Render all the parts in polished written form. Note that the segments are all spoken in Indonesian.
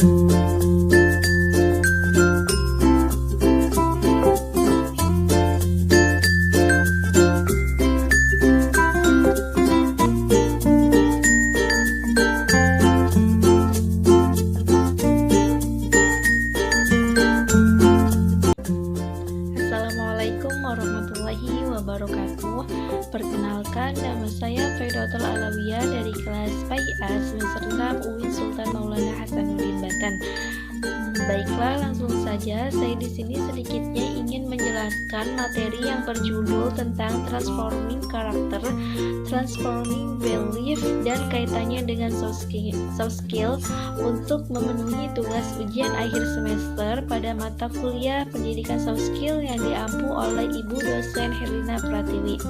Assalamualaikum warahmatullahi wabarakatuh. Perkenalkan, nama saya Faidatul Alawiyah dari kelas PAIA semester 6 UIN Sultan Maulana Hasanuddin Banten. Baiklah, langsung saja saya di sini sedikitnya ingin menjelaskan materi yang berjudul tentang transforming karakter, transforming belief, dan kaitannya dengan soft skill untuk memenuhi tugas ujian akhir semester pada mata kuliah pendidikan soft skill yang diampu oleh Ibu dosen Herlina Pratiwi.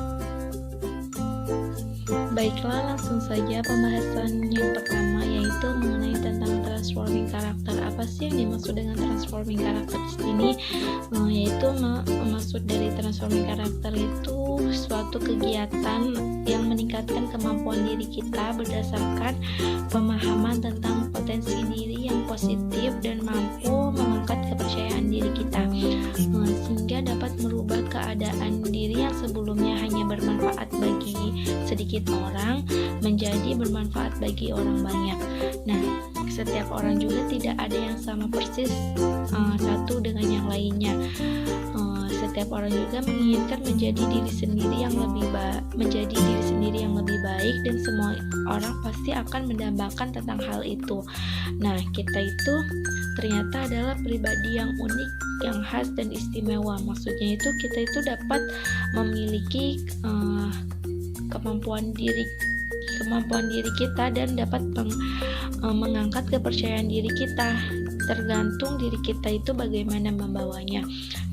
Baiklah, langsung saja pembahasan yang pertama, yaitu mengenai tentang transforming karakter. Apa sih yang dimaksud dengan transforming karakter di sini? Yaitu maksud dari transforming karakter itu suatu kegiatan yang meningkatkan kemampuan diri kita berdasarkan pemahaman tentang potensi diri yang positif dan mampu mengangkat kepercayaan diri kita, sehingga dapat merubah keadaan diri yang sebelumnya hanya bermanfaat bagi sedikit orang menjadi bermanfaat bagi orang banyak. Nah, setiap orang juga tidak ada yang sama persis satu dengan yang lainnya. Setiap orang juga menginginkan menjadi diri sendiri yang lebih baik, dan semua orang pasti akan mendambakan tentang hal itu. Nah, kita itu ternyata adalah pribadi yang unik, yang khas dan istimewa. Maksudnya itu kita itu dapat memiliki kemampuan diri kita dan dapat mengangkat kepercayaan diri kita. Tergantung diri kita itu bagaimana membawanya.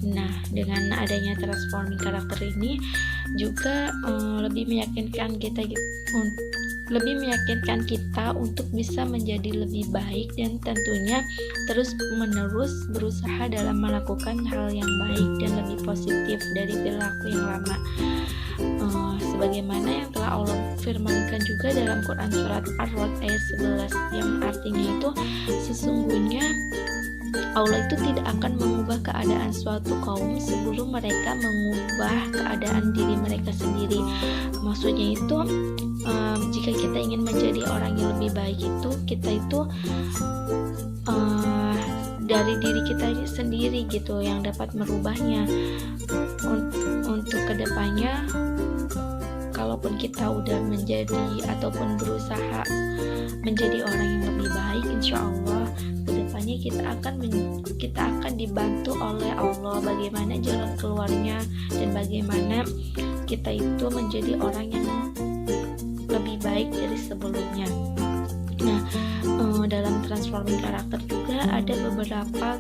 Nah, dengan adanya transforming karakter ini juga lebih meyakinkan kita untuk bisa menjadi lebih baik, dan tentunya terus menerus berusaha dalam melakukan hal yang baik dan lebih positif dari perilaku yang lama. Sebagaimana yang telah Allah firmankan juga dalam Quran surat Ar-Rod ayat 11, yang artinya itu sesungguhnya Allah itu tidak akan mengubah keadaan suatu kaum sebelum mereka mengubah keadaan diri mereka sendiri. Maksudnya itu jika kita ingin menjadi orang yang lebih baik itu, kita itu dari diri kita sendiri gitu yang dapat merubahnya. Untuk kedepannya, kalaupun kita udah menjadi ataupun berusaha menjadi orang yang lebih baik, insya Allah kedepannya kita akan dibantu oleh Allah bagaimana jalan keluarnya, dan bagaimana kita itu menjadi orang yang lebih baik dari sebelumnya. Nah, dalam transforming karakter juga ada beberapa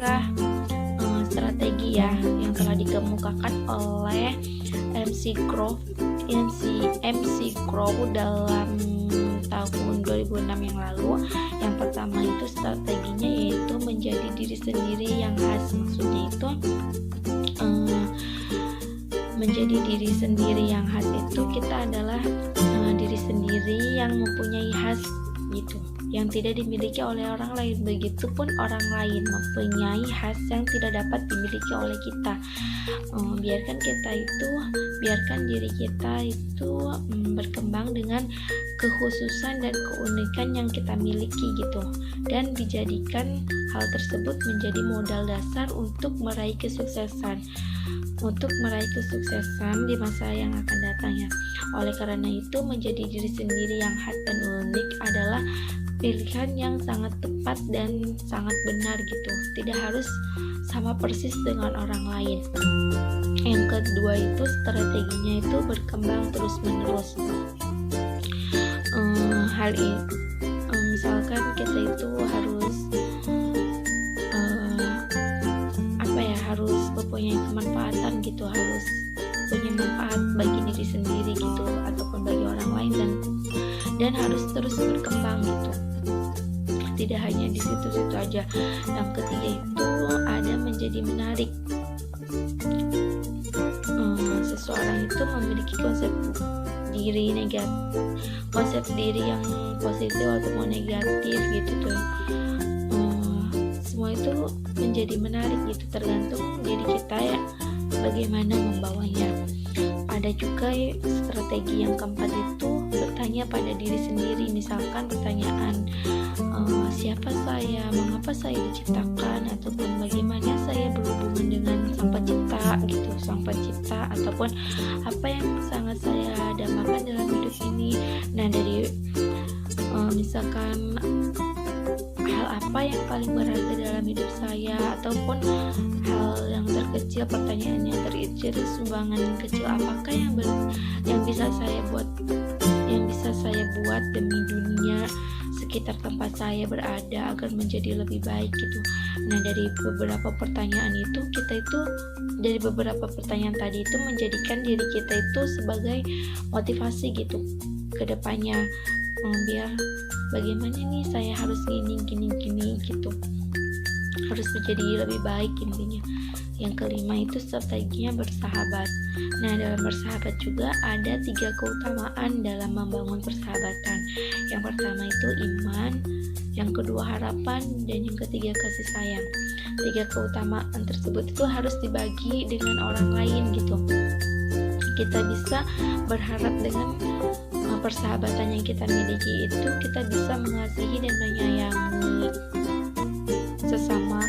strategi ya yang telah dikemukakan oleh MC Crow dalam tahun 2006 yang lalu. Yang pertama itu strateginya yaitu menjadi diri sendiri yang khas. Maksudnya itu menjadi diri sendiri yang khas itu kita adalah diri sendiri yang mempunyai khas gitu, yang tidak dimiliki oleh orang lain. Begitupun orang lain mempunyai khas yang tidak dapat dimiliki oleh kita. Biarkan diri kita itu berkembang dengan kekhususan dan keunikan yang kita miliki gitu, dan dijadikan hal tersebut menjadi modal dasar untuk meraih kesuksesan di masa yang akan datang ya. Oleh karena itu, menjadi diri sendiri yang khas dan unik adalah pilihan yang sangat tepat dan sangat benar gitu. Tidak harus sama persis dengan orang lain. Yang kedua itu strateginya itu berkembang terus menerus. Hal ini misalkan kita itu harus mempunyai kemanfaatan gitu, harus punya manfaat bagi diri sendiri gitu ataupun bagi orang lain, dan harus terus berkembang gitu. Tidak hanya di situ-situ aja. Yang ketiga itu ada menjadi menarik. Seseorang itu memiliki konsep diri yang positif ataupun negatif gitu tuh. menjadi menarik gitu, tergantung diri kita ya bagaimana membawanya. Ada juga strategi yang keempat itu bertanya pada diri sendiri, misalkan pertanyaan siapa saya, mengapa saya diciptakan, ataupun bagaimana saya berhubungan dengan sang pencipta gitu, sang pencipta, ataupun apa yang sangat saya dambakan dalam hidup ini. Nah dari misalkan hal apa yang paling berharga dalam hidup saya, ataupun hal yang terkecil, pertanyaan yang terkecil, sumbangan kecil apakah yang bisa saya buat demi dunia sekitar tempat saya berada agar menjadi lebih baik gitu. Nah dari beberapa pertanyaan tadi itu menjadikan diri kita itu sebagai motivasi gitu ke depannya, biar bagaimana nih saya harus gini gitu, harus menjadi lebih baik intinya. Yang kelima itu strateginya bersahabat. Nah dalam bersahabat juga ada 3 keutamaan dalam membangun persahabatan. Yang pertama itu iman, yang kedua harapan, dan yang ketiga kasih sayang. 3 keutamaan tersebut itu harus dibagi dengan orang lain gitu. Kita bisa berharap dengan persahabatan yang kita miliki itu kita bisa mengasihi dan menyayangi sesama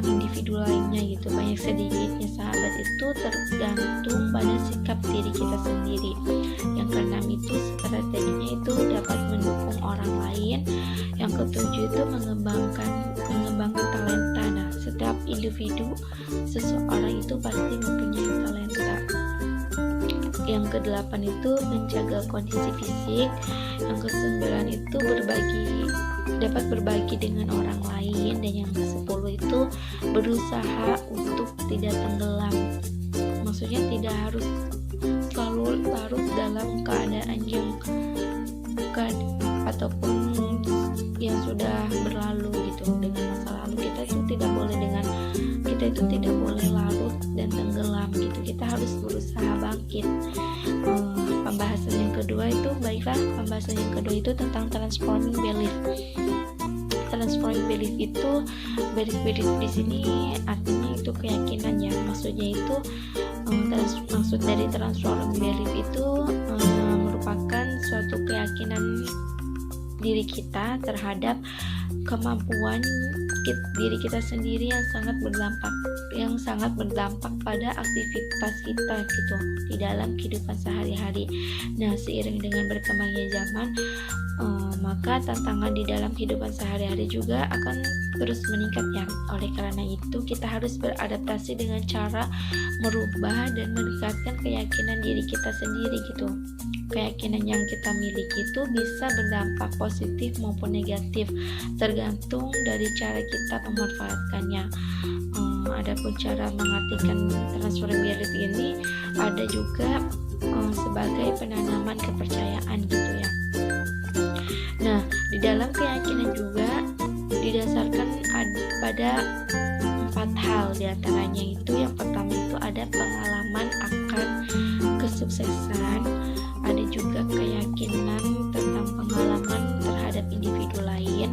individu lainnya gitu. Banyak sedikitnya sahabat itu tergantung pada sikap diri kita sendiri. Yang keenam itu strateginya itu dapat mendukung orang lain. Yang ketujuh itu mengembangkan talenta. Nah setiap individu seseorang itu pasti mempunyai talenta. Yang kedelapan itu menjaga kondisi fisik. Yang kesembilan itu dapat berbagi dengan orang lain. Dan yang ke-10 itu berusaha untuk tidak tenggelam. Maksudnya tidak harus selalu larut dalam keadaan ataupun yang sudah berlalu gitu. Dengan masa lalu kita itu tidak boleh larut dan tenggelam gitu. Kita harus berusaha bangkit. Pembahasan yang kedua itu tentang transforming belief. Transforming belief itu belief di sini artinya itu keyakinan ya. Maksudnya itu maksud dari transforming belief itu merupakan suatu keyakinan diri kita terhadap kemampuan diri kita sendiri yang sangat berdampak pada aktivitas kita gitu di dalam kehidupan sehari-hari. Nah seiring dengan berkembangnya zaman, maka tantangan di dalam kehidupan sehari-hari juga akan terus meningkat ya. Oleh karena itu kita harus beradaptasi dengan cara merubah dan meningkatkan keyakinan diri kita sendiri gitu. Keyakinan yang kita miliki itu bisa berdampak positif maupun negatif, tergantung dari cara kita memanfaatkannya. Adapun cara mengartikan transforming belief ini ada juga sebagai penanaman kepercayaan gitu ya. Nah, di dalam keyakinan juga didasarkan pada 4 hal, diantaranya itu yang pertama itu ada pengalaman akan kesuksesan, ada juga keyakinan tentang pengalaman terhadap individu lain.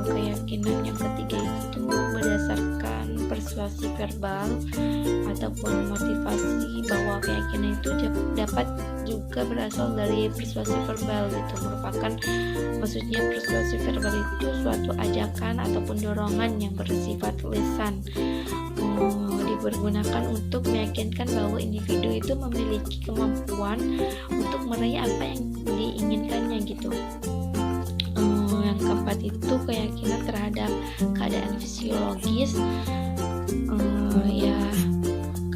Keyakinan yang ketiga itu berdasarkan persuasi verbal ataupun motivasi, bahwa keyakinan itu dapat juga berasal dari persuasi verbal gitu. Maksudnya persuasi verbal itu suatu ajakan ataupun dorongan yang bersifat lisan, dipergunakan untuk meyakinkan bahwa individu itu memiliki kemampuan untuk meraih apa yang diinginkannya gitu. Yang keempat itu keyakinan terhadap keadaan fisiologis.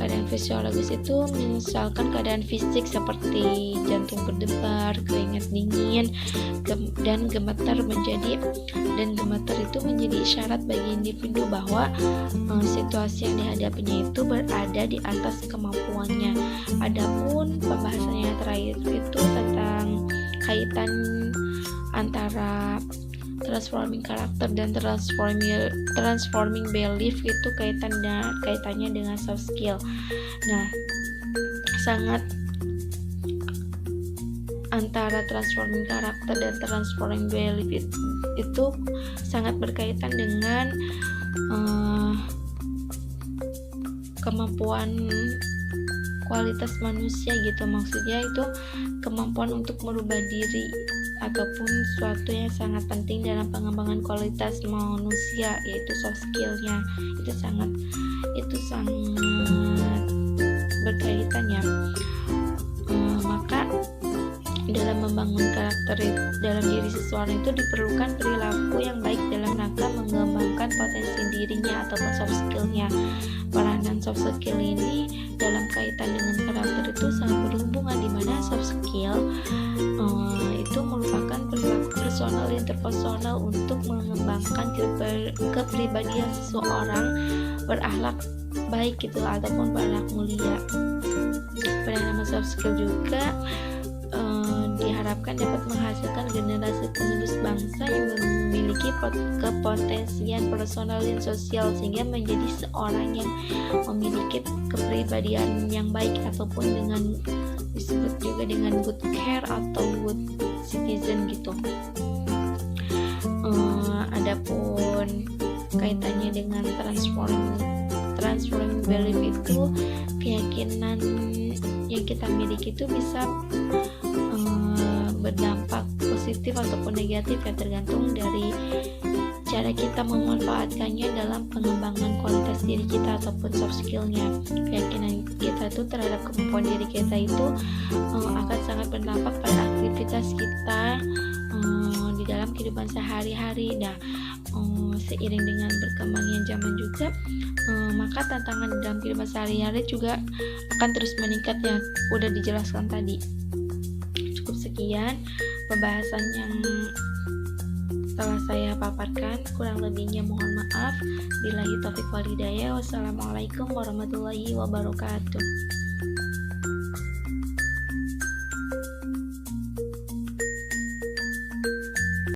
Keadaan fisiologis itu misalkan keadaan fisik seperti jantung berdebar, keringat dingin, dan gemetar itu menjadi isyarat bagi individu bahwa situasi yang dihadapinya itu berada di atas kemampuannya. Adapun pembahasan yang terakhir itu tentang kaitan antara transforming karakter dan transforming belief itu kaitannya dengan soft skill. Nah, sangat antara transforming karakter dan transforming itu sangat berkaitan dengan kemampuan kualitas manusia gitu. Maksudnya itu kemampuan untuk merubah diri ataupun sesuatu yang sangat penting dalam pengembangan kualitas manusia, yaitu soft skillnya. Itu sangat berkaitan ya. Maka dalam membangun karakter dalam diri seseorang itu diperlukan perilaku yang baik dalam rangka mengembangkan potensi dirinya ataupun soft skillnya. Peranan soft skill ini dalam kaitan dengan karakter itu sangat berhubungan, di mana soft skill itu merupakan perilaku personal interpersonal untuk mengembangkan kepribadian seseorang berakhlak baik gitu ataupun berakhlak mulia. Pada nama soft skill juga diharapkan dapat menghasilkan generasi penerus bangsa yang memiliki kepotensian personal dan sosial, sehingga menjadi seorang yang memiliki kepribadian yang baik ataupun dengan disebut juga dengan good care atau good citizen gitu. Adapun kaitannya dengan transforming belief itu keyakinan yang kita miliki itu bisa berdampak positif ataupun negatif ya, tergantung dari cara kita memanfaatkannya dalam pengembangan kualitas diri kita ataupun soft skillnya. Keyakinan kita itu terhadap kemampuan diri kita itu akan sangat berdampak pada aktivitas kita di dalam kehidupan sehari-hari. Nah, seiring dengan berkembangnya zaman juga, maka tantangan dalam kehidupan sehari-hari juga akan terus meningkat ya, udah dijelaskan tadi. Cukup sekian pembahasan yang telah saya paparkan, kurang lebihnya mohon maaf. Billahi taufiq wal hidayah. Wassalamualaikum warahmatullahi wabarakatuh.